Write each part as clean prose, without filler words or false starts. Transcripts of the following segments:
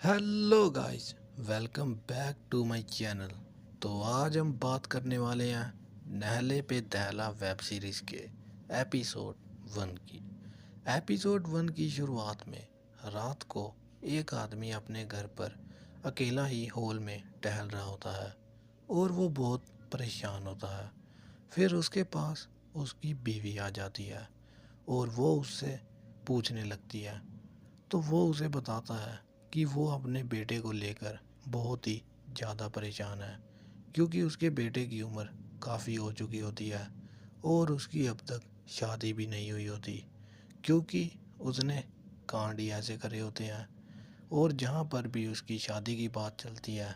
Hello guys, welcome back to my channel. तो आज हम बात करने वाले हैं नहले पे दहला वेब सीरीज़ के एपिसोड 1 की। एपिसोड 1 की शुरुआत में रात को एक आदमी अपने घर पर अकेला ही हॉल में टहल रहा होता है और वो बहुत परेशान होता है। फिर उसके पास उसकी बीवी आ जाती है और वो उससे पूछने लगती है। तो वो उसे बताता है कि वो अपने बेटे को लेकर बहुत ही ज़्यादा परेशान है, क्योंकि उसके बेटे की उम्र काफ़ी हो चुकी होती है और उसकी अब तक शादी भी नहीं हुई होती, क्योंकि उसने कांड ही ऐसे करे होते हैं। और जहाँ पर भी उसकी शादी की बात चलती है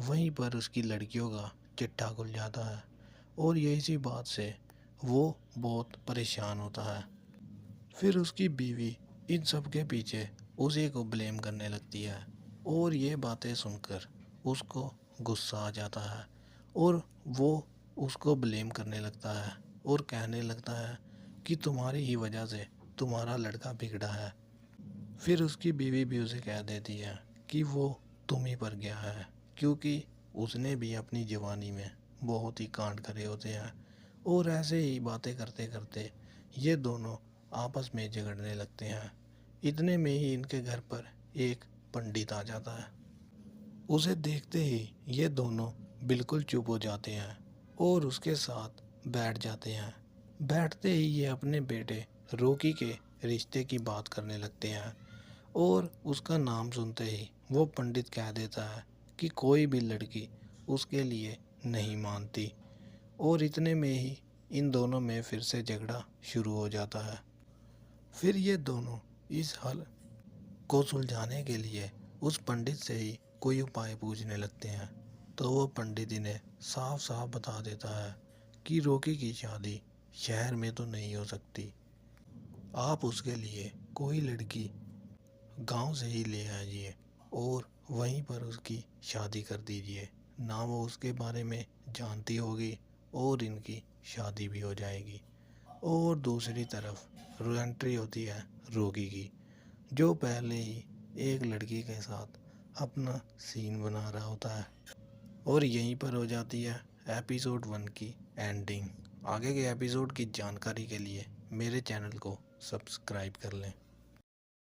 वहीं पर उसकी लड़कियों का चिट्ठा खुल जाता है और यही सी बात से वो बहुत परेशान होता है। फिर उसकी बीवी इन सब के पीछे उसी को ब्लेम करने लगती है और ये बातें सुनकर उसको गुस्सा आ जाता है और वो उसको ब्लेम करने लगता है और कहने लगता है कि तुम्हारी ही वजह से तुम्हारा लड़का बिगड़ा है। फिर उसकी बीवी भी उसे कह देती है कि वो तुम ही पर गया है, क्योंकि उसने भी अपनी जवानी में बहुत ही कांड करे होते हैं। और ऐसे ही बातें करते करते ये दोनों आपस में झगड़ने लगते हैं। इतने में ही इनके घर पर एक पंडित आ जाता है। उसे देखते ही ये दोनों बिल्कुल चुप हो जाते हैं और उसके साथ बैठ जाते हैं। बैठते ही ये अपने बेटे रोकी के रिश्ते की बात करने लगते हैं और उसका नाम सुनते ही वो पंडित कह देता है कि कोई भी लड़की उसके लिए नहीं मानती। और इतने में ही इन दोनों में फिर से झगड़ा शुरू हो जाता है। फिर ये दोनों इस हल को सुलझाने के लिए उस पंडित से ही कोई उपाय पूछने लगते हैं। तो वो पंडित इन्हें साफ साफ बता देता है कि रोकी की शादी शहर में तो नहीं हो सकती। आप उसके लिए कोई लड़की गांव से ही ले आइए और वहीं पर उसकी शादी कर दीजिए। ना वो उसके बारे में जानती होगी और इनकी शादी भी हो जाएगी। और दूसरी तरफ एंट्री होती है रोगी की, जो पहले ही एक लड़की के साथ अपना सीन बना रहा होता है। और यहीं पर हो जाती है एपिसोड 1 की एंडिंग। आगे के एपिसोड की जानकारी के लिए मेरे चैनल को सब्सक्राइब कर लें।